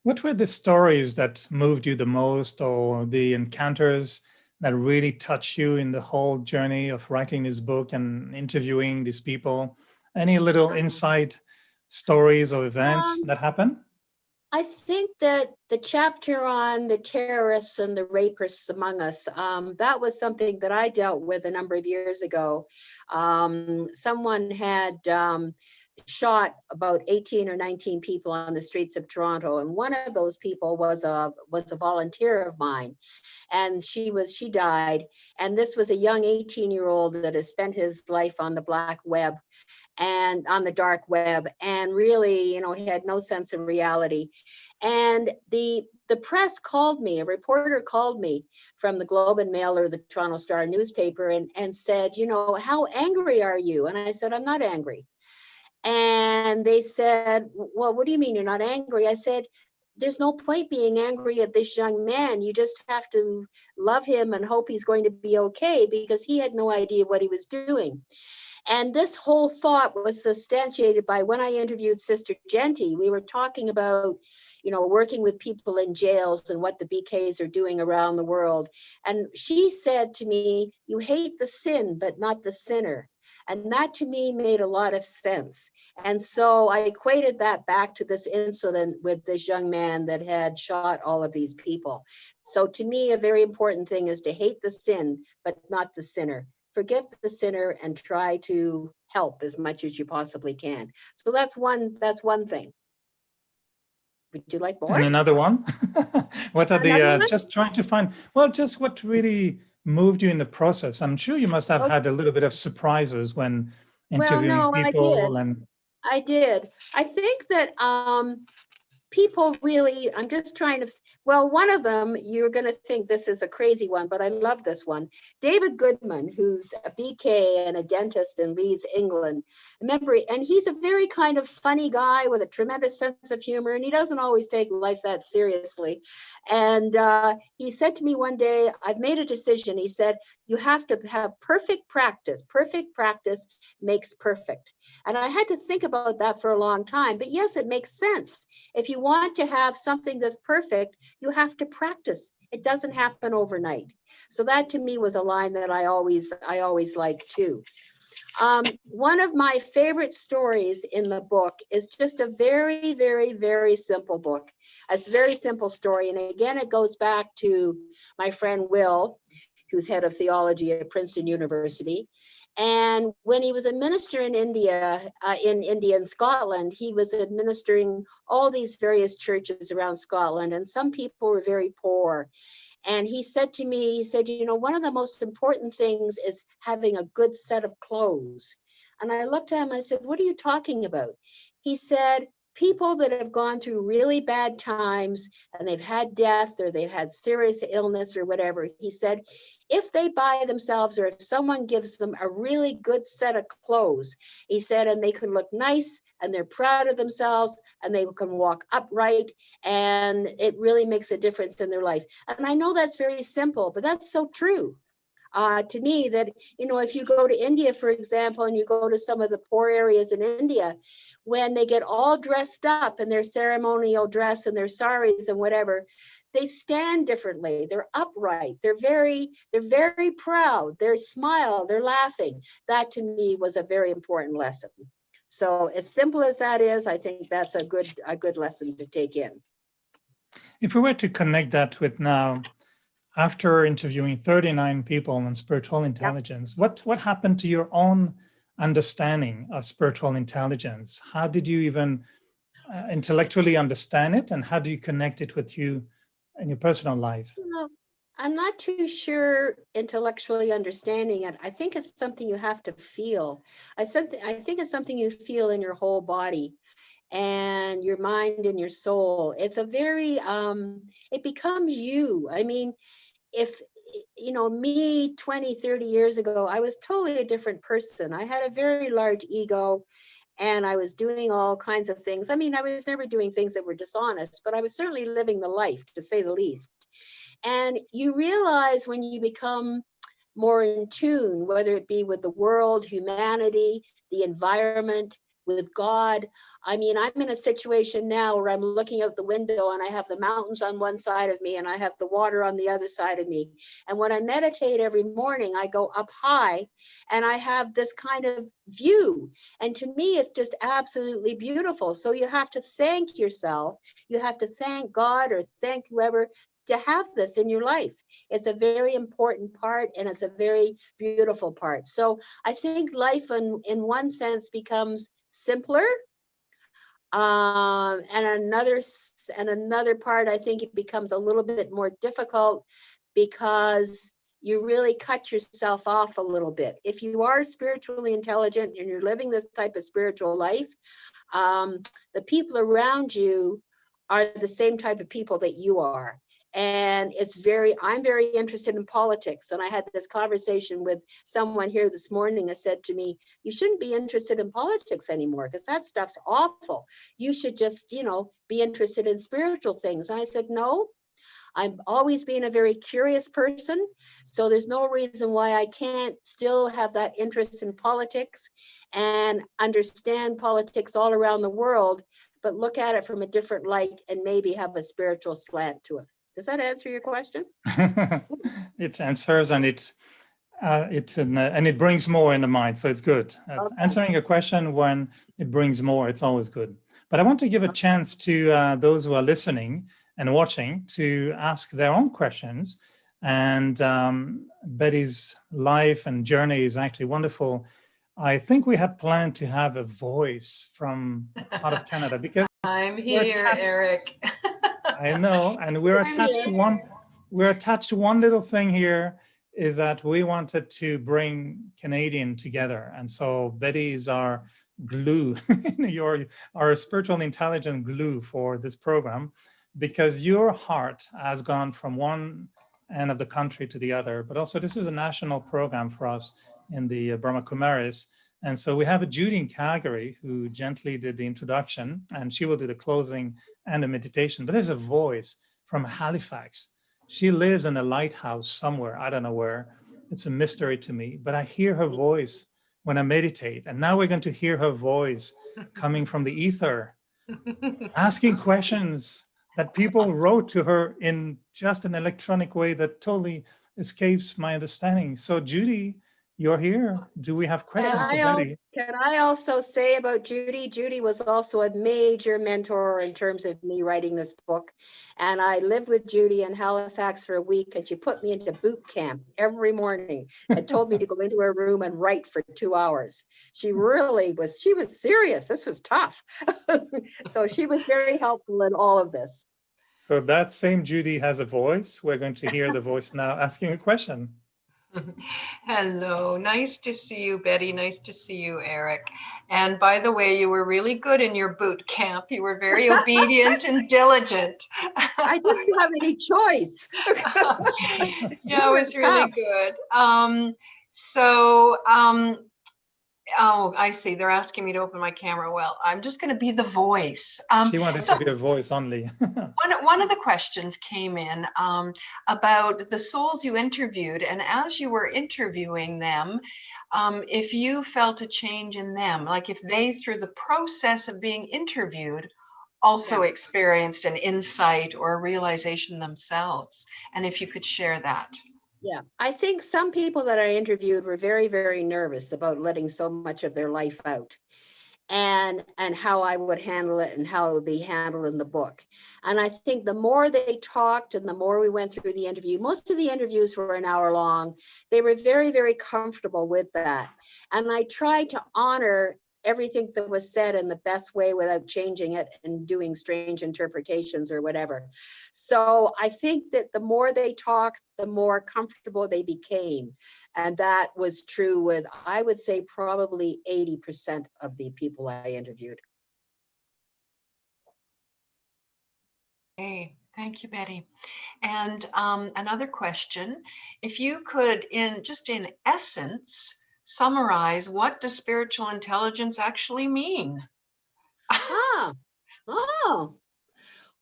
What were the stories that moved you the most, or the encounters that really touched you in the whole journey of writing this book and interviewing these people? Any little insight stories or events that happened? I think that the chapter on the terrorists and the rapists among us, that was something that I dealt with a number of years ago. Someone had shot about 18 or 19 people on the streets of Toronto, and one of those people was a volunteer of mine, and she died. And this was a young 18-year-old that has spent his life on the black web and on the dark web, and really, he had no sense of reality. And the press called me, a reporter called me from the Globe and Mail or the Toronto Star newspaper, and said, how angry are you? And I said, I'm not angry. And they said, well, what do you mean you're not angry? I said, there's no point being angry at this young man. You just have to love him and hope he's going to be okay, because he had no idea what he was doing. And this whole thought was substantiated by when I interviewed Sister Genty. We were talking about, working with people in jails and what the BKs are doing around the world. And she said to me, you hate the sin, but not the sinner. And that to me made a lot of sense. And so I equated that back to this incident with this young man that had shot all of these people. So to me, a very important thing is to hate the sin, but not the sinner. Forgive the sinner and try to help as much as you possibly can. So that's one thing. Would you like more? And another one? What are Another one? just trying to find, just what really moved you in the process? I'm sure you must have had a little bit of surprises when interviewing people. I did. I think that people really, I'm just trying to, one of them, you're going to think this is a crazy one, but I love this one. David Goodman, who's a BK and a dentist in Leeds, England. Remember, and he's a very kind of funny guy with a tremendous sense of humor, and he doesn't always take life that seriously. And he said to me one day, I've made a decision. He said, you have to have perfect practice. Perfect practice makes perfect. And I had to think about that for a long time, but yes, it makes sense. If you want to have something that's perfect, you have to practice. It doesn't happen overnight. So that to me was a line that I always liked too. One of my favorite stories in the book is just a very, very, very simple book. It's a very simple story. And again, it goes back to my friend Will, who's head of theology at Princeton University. And when he was a minister in India and Scotland, he was administering all these various churches around Scotland, and some people were very poor. And he said to me, one of the most important things is having a good set of clothes. And I looked at him, I said, what are you talking about? He said, people that have gone through really bad times and they've had death or they've had serious illness or whatever, he said, if they buy themselves or if someone gives them a really good set of clothes, he said, and they can look nice and they're proud of themselves and they can walk upright, and it really makes a difference in their life. And I know that's very simple, but that's so true. To me, that, if you go to India, for example, and you go to some of the poor areas in India, when they get all dressed up in their ceremonial dress and their saris and whatever, they stand differently. They're upright. They're very proud. They smile. They're laughing. That to me was a very important lesson. So as simple as that is, I think that's a good lesson to take in. If we were to connect that with now, after interviewing 39 people on spiritual intelligence, what happened to your own understanding of spiritual intelligence? How did you even intellectually understand it, and how do you connect it with you in your personal life? Well, I'm not too sure intellectually understanding it. I think it's something you have to feel. I think it's something you feel in your whole body and your mind and your soul. It's a very, it becomes you. I mean, if, me 20, 30 years ago, I was totally a different person. I had a very large ego and I was doing all kinds of things. I mean, I was never doing things that were dishonest, but I was certainly living the life, to say the least. And you realize when you become more in tune, whether it be with the world, humanity, the environment, with God. I mean, I'm in a situation now where I'm looking out the window and I have the mountains on one side of me and I have the water on the other side of me. And when I meditate every morning, I go up high and I have this kind of view. And to me, it's just absolutely beautiful. So you have to thank yourself. You have to thank God or thank whoever to have this in your life. It's a very important part and it's a very beautiful part. So I think life in one sense becomes simpler. And another part, I think it becomes a little bit more difficult because you really cut yourself off a little bit. If you are spiritually intelligent and you're living this type of spiritual life, the people around you are the same type of people that you are. And I'm very interested in politics. And I had this conversation with someone here this morning that said to me, you shouldn't be interested in politics anymore because that stuff's awful. You should just, be interested in spiritual things. And I said, no, I've always been a very curious person. So there's no reason why I can't still have that interest in politics and understand politics all around the world, but look at it from a different light and maybe have a spiritual slant to it. Does that answer your question? It answers, and it brings more in the mind, so it's good. Okay. Answering a question when it brings more, it's always good. But I want to give a chance to those who are listening and watching to ask their own questions. And Betty's life and journey is actually wonderful. I think we had planned to have a voice from part of Canada because I'm here, Eric. I know, and we're attached to one. We're attached to one little thing here, is that we wanted to bring Canadian together, and so Betty is our glue, our spiritual intelligent glue for this program, because your heart has gone from one end of the country to the other. But also, this is a national program for us in the Brahma Kumaris. And so we have a Judy in Calgary who gently did the introduction, and she will do the closing and the meditation. But there's a voice from Halifax. She lives in a lighthouse somewhere. I don't know where. It's a mystery to me, but I hear her voice when I meditate. And now we're going to hear her voice coming from the ether, asking questions that people wrote to her in just an electronic way that totally escapes my understanding. So Judy, you're here. Do we have questions for Betty? Can I also say about Judy? Judy was also a major mentor in terms of me writing this book. And I lived with Judy in Halifax for a week, and she put me into boot camp every morning and told me to go into her room and write for 2 hours. She was serious. This was tough. So she was very helpful in all of this. So that same Judy has a voice. We're going to hear the voice now asking a question. Hello, nice to see you, Betty. Nice to see you, Eric. And by the way, you were really good in your boot camp. You were very obedient and diligent. I didn't have any choice. Yeah, it was really good. Oh, I see. They're asking me to open my camera. Well, I'm just going to be the voice. She wanted to be a voice only. One of the questions came in about the souls you interviewed, and as you were interviewing them, if you felt a change in them, like if they, through the process of being interviewed, also experienced an insight or a realization themselves, and if you could share that. Yeah, I think some people that I interviewed were very, very nervous about letting so much of their life out. and how I would handle it and how it would be handled in the book. And I think the more they talked and the more we went through the interview, most of the interviews were an hour long. They were very, very comfortable with that. And I tried to honor everything that was said in the best way without changing it and doing strange interpretations or whatever. So I think that the more they talked, the more comfortable they became. And that was true with, I would say, probably 80% of the people I interviewed. Okay, thank you, Betty. And another question, if you could, in essence, summarize, what does spiritual intelligence actually mean? Ah, oh.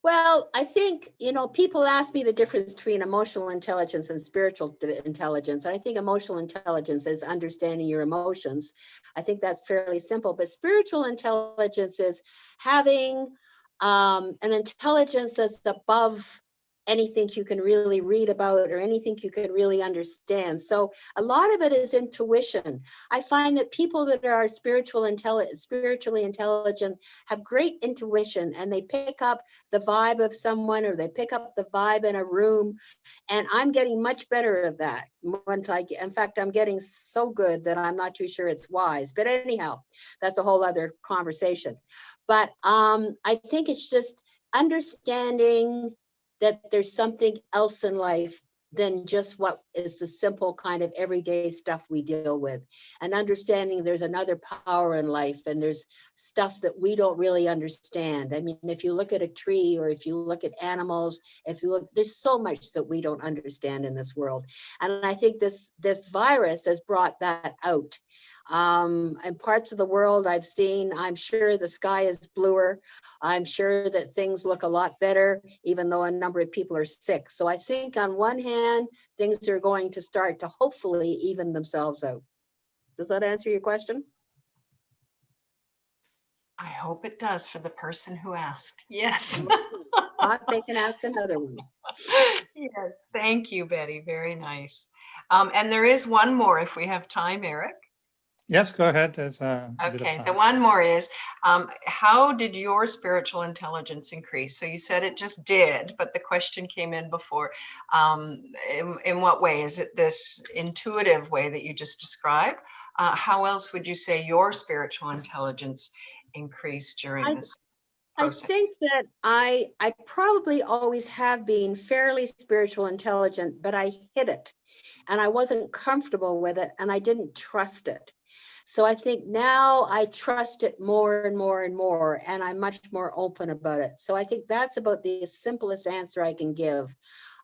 Well, I think, people ask me the difference between emotional intelligence and spiritual intelligence. I think emotional intelligence is understanding your emotions. I think that's fairly simple, but spiritual intelligence is having an intelligence that's above anything you can really read about or anything you can really understand. So a lot of it is intuition. I find that people that are spiritually intelligent have great intuition, and they pick up the vibe of someone, or they pick up the vibe in a room. And I'm getting much better at that. In fact, I'm getting so good that I'm not too sure it's wise. But anyhow, that's a whole other conversation. But I think it's just understanding that there's something else in life than just what is the simple kind of everyday stuff we deal with, and understanding there's another power in life, and there's stuff that we don't really understand. I mean, if you look at a tree, or if you look at animals, there's so much that we don't understand in this world. And I think this virus has brought that out. In parts of the world I've seen, I'm sure the sky is bluer. I'm sure that things look a lot better, even though a number of people are sick. So I think on one hand, things are going to start to hopefully even themselves out. Does that answer your question? I hope it does for the person who asked. Yes. They can ask another one. Yes, thank you, Betty. Very nice. And there is one more if we have time, Eric. Yes, go ahead. There's a bit of Okay, time. the one more is, how did your spiritual intelligence increase? So you said it just did, but the question came in before. In what way? Is it this intuitive way that you just described? How else would you say your spiritual intelligence increased during this process? I think that I probably always have been fairly spiritual intelligent, but I hid it, and I wasn't comfortable with it, and I didn't trust it. So I think now I trust it more and more and more, and I'm much more open about it. So I think that's about the simplest answer I can give.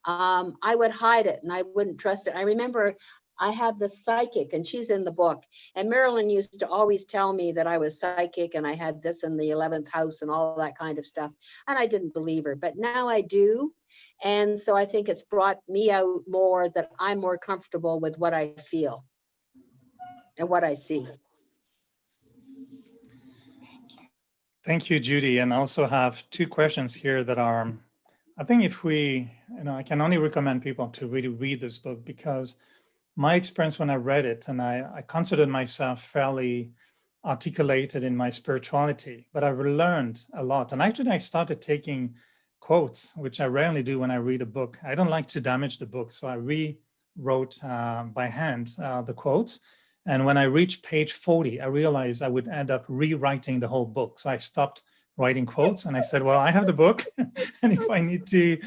I would hide it and I wouldn't trust it. I remember I have this psychic, and she's in the book, and Marilyn used to always tell me that I was psychic and I had this in the 11th house and all that kind of stuff. And I didn't believe her, but now I do. And so I think it's brought me out more, that I'm more comfortable with what I feel and what I see. Thank you, Judy. And I also have two questions here that are, I think if we, I can only recommend people to really read this book, because my experience when I read it, and I considered myself fairly articulated in my spirituality, but I learned a lot. And actually I started taking quotes, which I rarely do when I read a book. I don't like to damage the book. So I rewrote by hand the quotes. And when I reached page 40, I realized I would end up rewriting the whole book. So I stopped writing quotes and I said, well, I have the book. And if I need to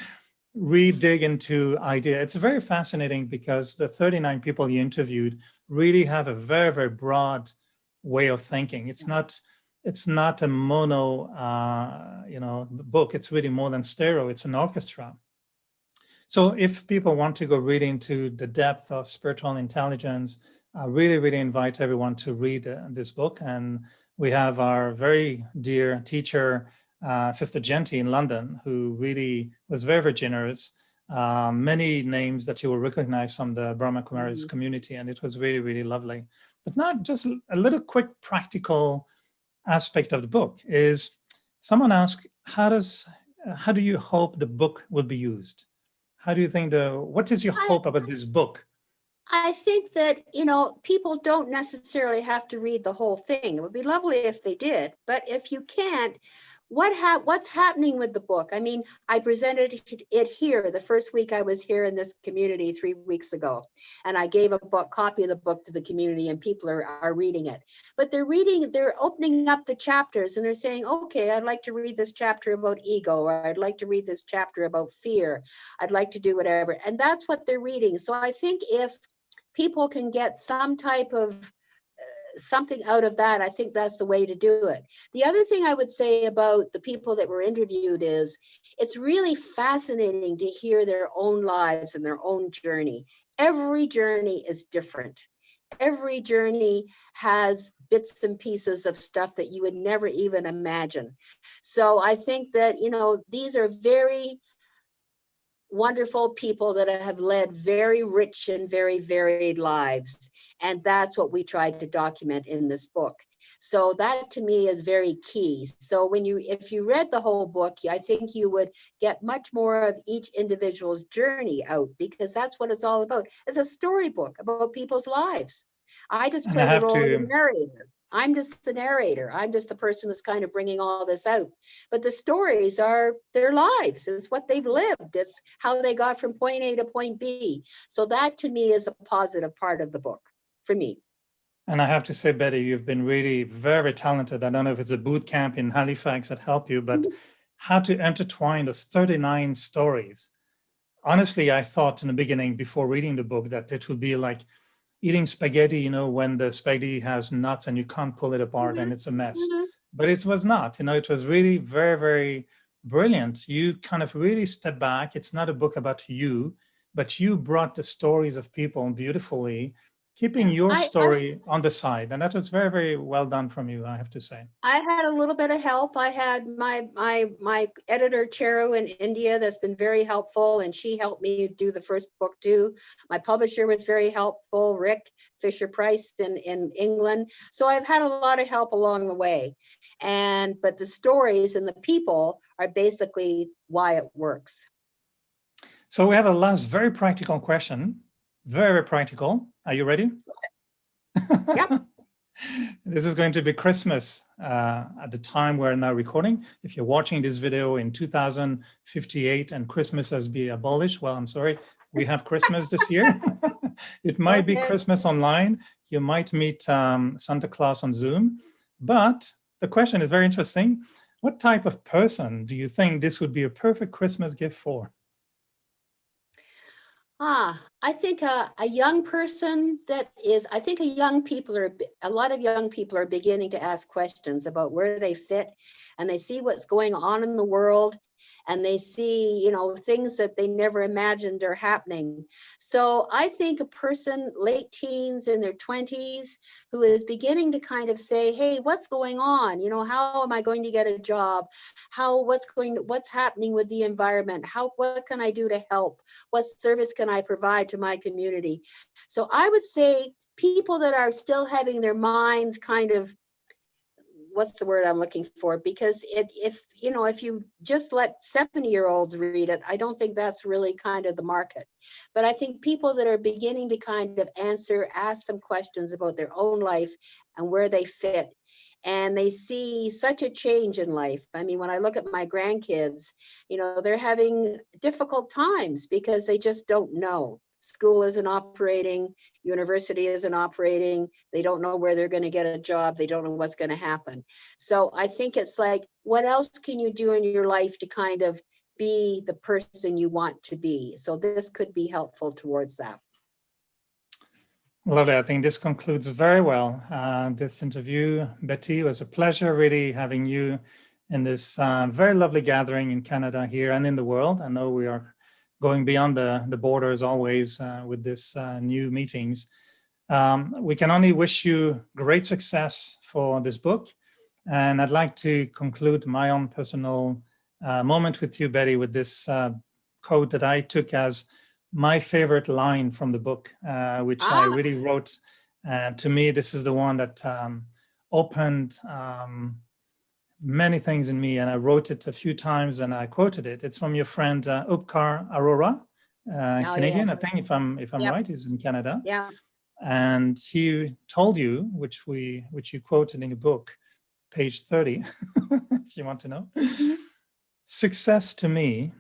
re-dig into idea, it's very fascinating, because the 39 people you interviewed really have a very, very broad way of thinking. It's not a mono, book. It's really more than stereo. It's an orchestra. So if people want to go really into the depth of spiritual intelligence, I really, really invite everyone to read this book. And we have our very dear teacher, Sister Genty in London, who really was very, very generous. Many names that you will recognize from the Brahma Kumaris community. And it was really, really lovely. But now just a little quick practical aspect of the book is, someone asked, how do you hope the book will be used? How do you think what is your hope about this book? I think that, people don't necessarily have to read the whole thing. It would be lovely if they did, but if you can't, what's happening with the book? I mean, I presented it here the first week I was here in this community 3 weeks ago, and I gave a copy of the book to the community, and people are reading it. But they're opening up the chapters, and they're saying, okay, I'd like to read this chapter about ego, or I'd like to read this chapter about fear. I'd like to do whatever. And that's what they're reading. So I think if people can get some type of something out of that, I think that's the way to do it. The other thing I would say about the people that were interviewed is it's really fascinating to hear their own lives and their own journey. Every journey is different. Every journey has bits and pieces of stuff that you would never even imagine. So I think that, these are very wonderful people that have led very rich and very varied lives. And that's what we tried to document in this book. So that to me is very key. So if you read the whole book, I think you would get much more of each individual's journey out, because that's what it's all about. It's a storybook about people's lives. I just And I play the have role of the to, narrator. I'm just the narrator. I'm just the person that's kind of bringing all this out. But the stories are their lives. It's what they've lived. It's how they got from point A to point B. So that to me is a positive part of the book for me. and I have to say, Betty, you've been really very talented. I don't know if it's a boot camp in Halifax that helped you, but how to intertwine those 39 stories. Honestly, I thought in the beginning, before reading the book, that it would be like eating spaghetti, when the spaghetti has nuts and you can't pull it apart and it's a mess. But it was not, it was really very, very brilliant. You kind of really step back. It's not a book about you, but you brought the stories of people beautifully, keeping your story on the side. And that was very, very well done from you, I have to say. I had a little bit of help. I had my editor Cheru in India that's been very helpful, and she helped me do the first book too. My publisher was very helpful, Rick Fisher Price in England. So I've had a lot of help along the way. But the stories and the people are basically why it works. So we have a last very practical question. Very, very practical. Are you ready? Yep. This is going to be Christmas at the time we're now recording. If you're watching this video in 2058 and Christmas has been abolished, well, I'm sorry, we have Christmas this year. It might be Christmas online. You might meet Santa Claus on Zoom. But the question is very interesting. What type of person do you think this would be a perfect Christmas gift for? I think a young person I think a lot of young people are beginning to ask questions about where they fit, and they see what's going on in the world, and they see, things that they never imagined are happening. So I think a person late teens in their 20s who is beginning to kind of say, hey, what's going on? How am I going to get a job? What's happening with the environment? What can I do to help? What service can I provide to my community? So I would say people that are still having their minds kind of, what's the word I'm looking for? Because if you just let 70-year-olds read it, I don't think that's really kind of the market. But I think people that are beginning to kind of ask some questions about their own life and where they fit, and they see such a change in life. I mean, when I look at my grandkids, they're having difficult times because they just don't know. School isn't operating, university isn't operating, they don't know where they're going to get a job, they don't know what's going to happen. So I think it's like, what else can you do in your life to kind of be the person you want to be? So this could be helpful towards that. Lovely. I think this concludes very well this interview. Betty, it was a pleasure really having you in this very lovely gathering in Canada here and in the world. I know we are going beyond the borders always with this new meetings. We can only wish you great success for this book. And I'd like to conclude my own personal moment with you, Betty, with this quote that I took as my favorite line from the book, which I really wrote. To me, this is the one that opened many things in me, and I wrote it a few times and I quoted it. It's from your friend Upkar Arora, Canadian, yeah. I think, if I'm Yep. right, he's in Canada. Yeah. And he told you, which you quoted in the book, page 30, if you want to know. Success to me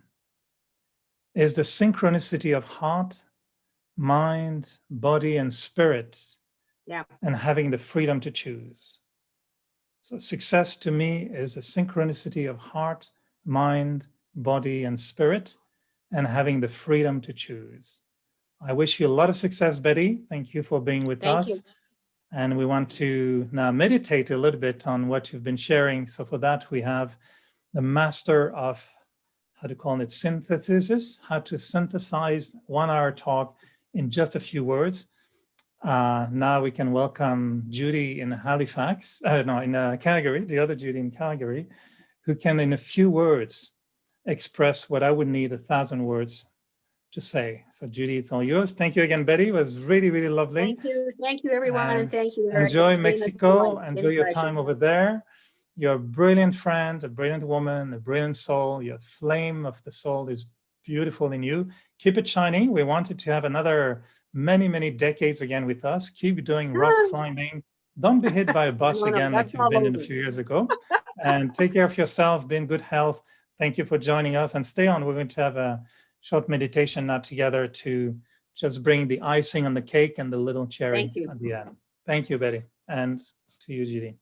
is the synchronicity of heart, mind, body, and spirit, Yeah. and having the freedom to choose. So success to me is a synchronicity of heart, mind, body, and spirit, and having the freedom to choose. I wish you a lot of success, Betty. Thank you for being with Thank us. you. And we want to now meditate a little bit on what you've been sharing. So for that, we have the master of, how to call it, synthesis, how to synthesize 1 hour talk in just a few words. Now we can welcome Judy in Halifax, in Calgary, the other Judy in Calgary, who can in a few words express what I would need 1,000 words to say. So Judy, it's all yours. Thank you again, Betty. It was really, really lovely. Thank you, everyone, and thank you, Eric. Enjoy It's been a Mexico. delight. Enjoy your time over there. You're a brilliant friend, a brilliant woman, a brilliant soul. Your flame of the soul is beautiful in you. Keep it shining. We wanted to have another many, many decades again with us. Keep doing rock climbing. Don't be hit by a bus No, again like that's you've been all in a over. few years ago. And take care of yourself. Be in good health. Thank you for joining us. And stay on. We're going to have a short meditation now together to just bring the icing on the cake and the little cherry Thank you. at the end. Thank you, Betty. And to you, Judy.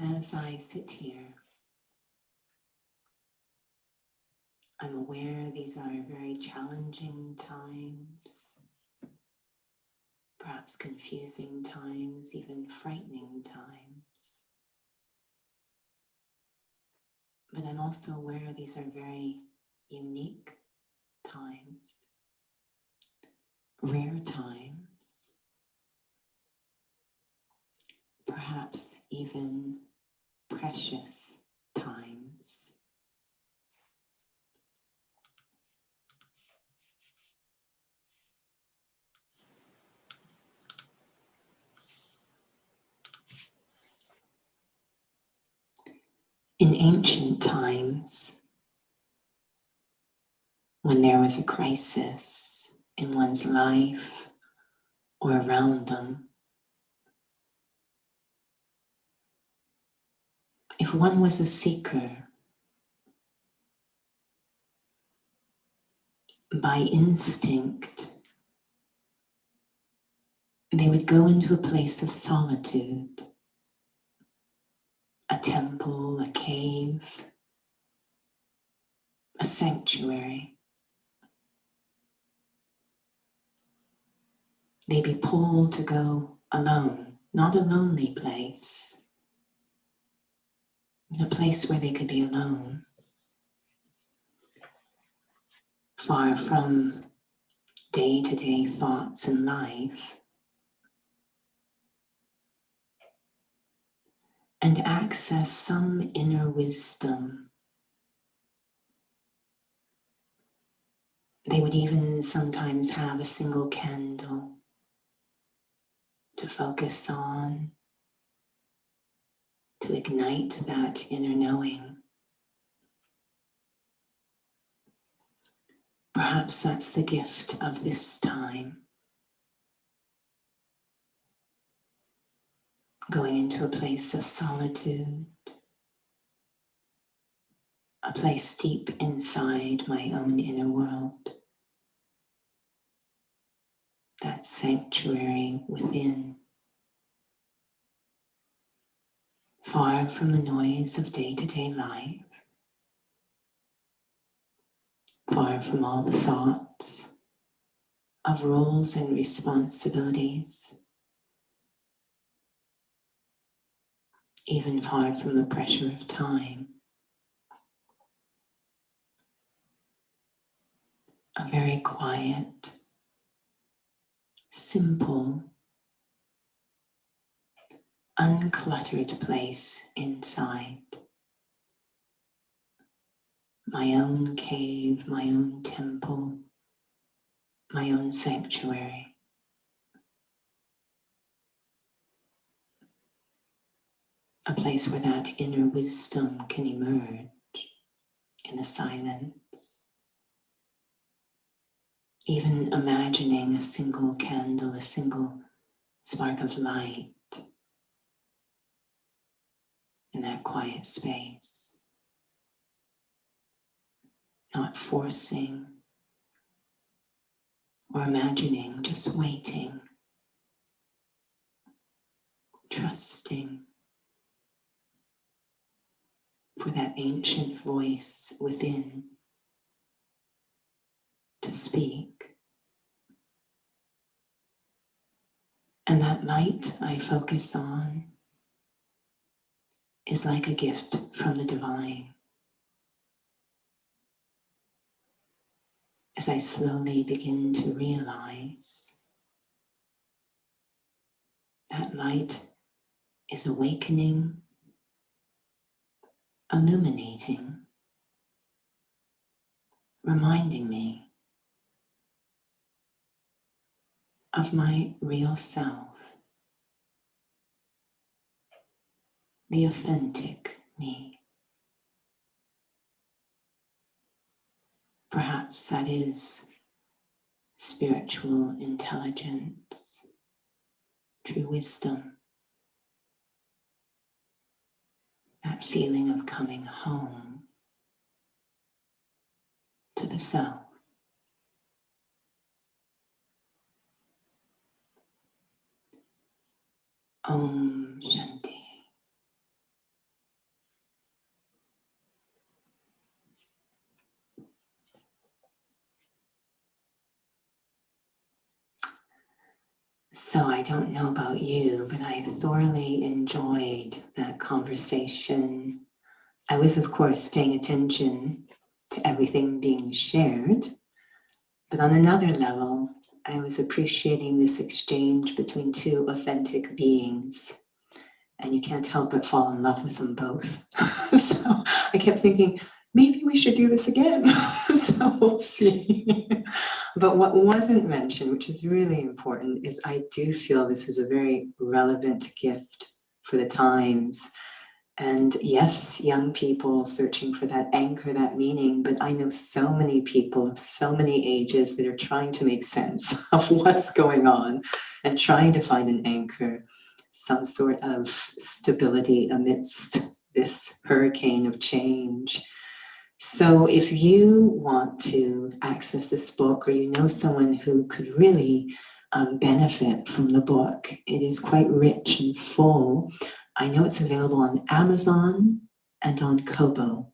As I sit here, I'm aware these are very challenging times, perhaps confusing times, even frightening times. But I'm also aware these are very unique times, rare times, perhaps even precious times. In ancient times, when there was a crisis in one's life or around them, if one was a seeker, by instinct, they would go into a place of solitude, a temple, a cave, a sanctuary. They'd be pulled to go alone, not a lonely place, but a place where they could be alone, far from day-to-day thoughts and life, and access some inner wisdom. They would even sometimes have a single candle to focus on, to ignite that inner knowing. Perhaps that's the gift of this time. Going into a place of solitude, a place deep inside my own inner world, that sanctuary within, far from the noise of day-to-day life, far from all the thoughts of roles and responsibilities, even far from the pressure of time. A very quiet, simple, uncluttered place inside. My own cave, my own temple, my own sanctuary. A place where that inner wisdom can emerge in the silence. Even imagining a single candle, a single spark of light in that quiet space. Not forcing or imagining, just waiting, trusting for that ancient voice within to speak. And that light I focus on is like a gift from the divine. As I slowly begin to realize that light is awakening, illuminating, reminding me of my real self, the authentic me. Perhaps that is spiritual intelligence, true wisdom, that feeling of coming home to the self. Om Shanti. So I don't know about you, but I thoroughly enjoyed that conversation. I was, of course, paying attention to everything being shared, but on another level, I was appreciating this exchange between two authentic beings, and you can't help but fall in love with them both. So I kept thinking, maybe we should do this again. So we'll see. But what wasn't mentioned, which is really important, is I do feel this is a very relevant gift for the times. And yes, young people searching for that anchor, that meaning, but I know so many people of so many ages that are trying to make sense of what's going on and trying to find an anchor, some sort of stability amidst this hurricane of change. So if you want to access this book, or you know someone who could really benefit from the book, it is quite rich and full. I know it's available on Amazon and on Kobo.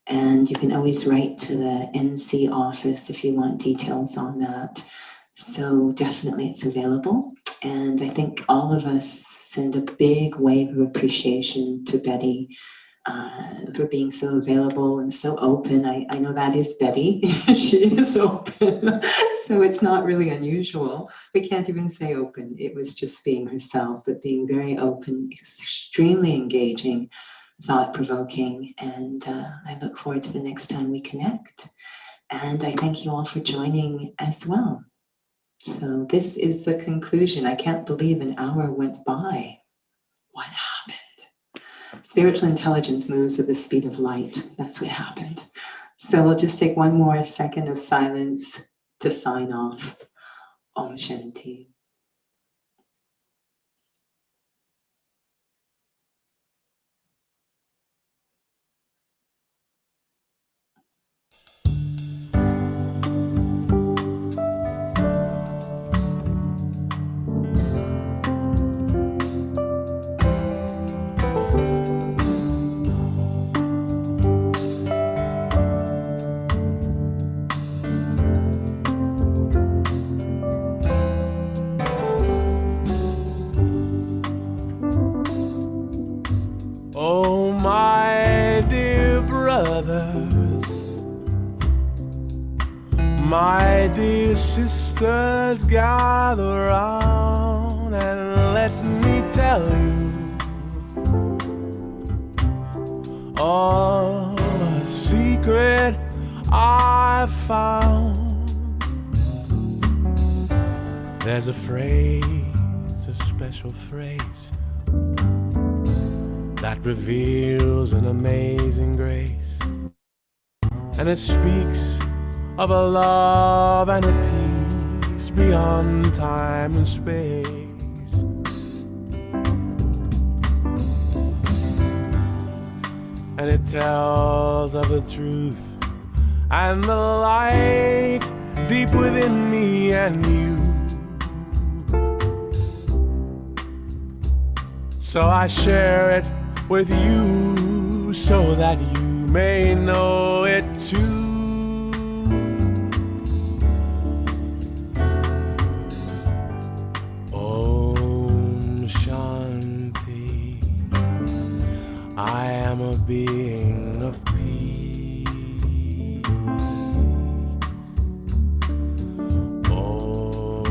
And you can always write to the NC office if you want details on that. So definitely it's available. And I think all of us send a big wave of appreciation to Betty for being so available and so open. I know that is Betty. She is open. So it's not really unusual. We can't even say open. It was just being herself, but being very open, extremely engaging, thought-provoking. And I look forward to the next time we connect. And I thank you all for joining as well. So this is the conclusion. I can't believe an hour went by. What happened? Spiritual intelligence moves at the speed of light. That's what happened. So we'll just take one more second of silence to sign off. Om Shanti. Oh, my dear brothers, my dear sisters, gather round and let me tell you of a secret I found. There's a phrase, a special phrase that reveals an amazing grace, and it speaks of a love and a peace beyond time and space. And it tells of the truth and the light deep within me and you. So I share it with you so that you may know it too. Om Shanti. I am a being of peace. Om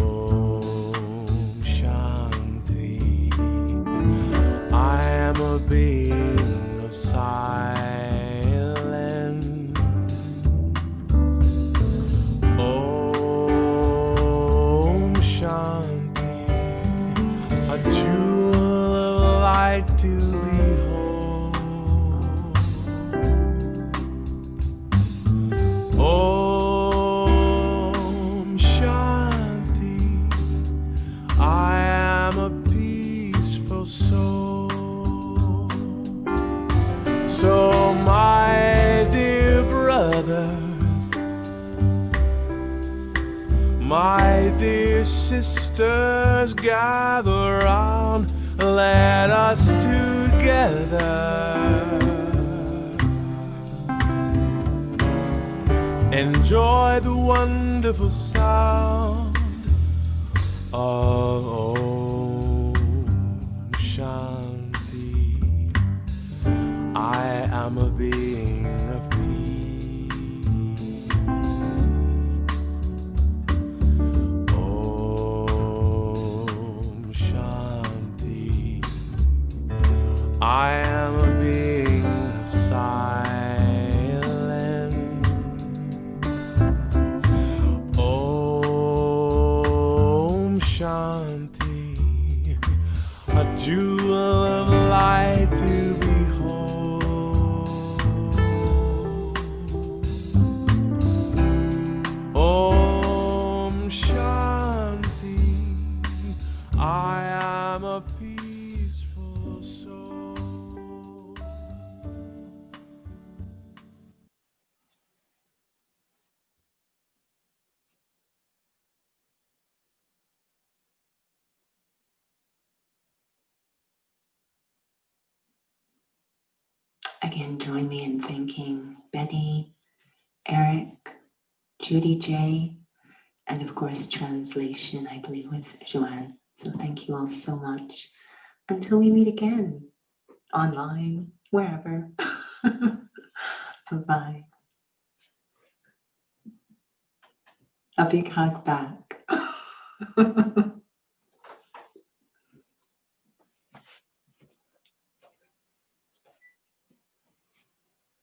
Shanti. I am a being of silence. Om Shanti. A jewel of light to behold. Om Shanti. I am a peaceful soul. So my dear brother, my dear sisters, gather round, let us together enjoy the wonderful sound of Om Shanti. I am a being of peace. Om Shanti. I am a being of silence. Om Shanti. A jewel of light to behold. Om Shanti. I am a peaceful soul. Again, join me in thanking Betty, Eric, Judy J, and of course, translation, I believe, was Joanne. So thank you all so much. Until we meet again, online, wherever. Bye-bye. A big hug back.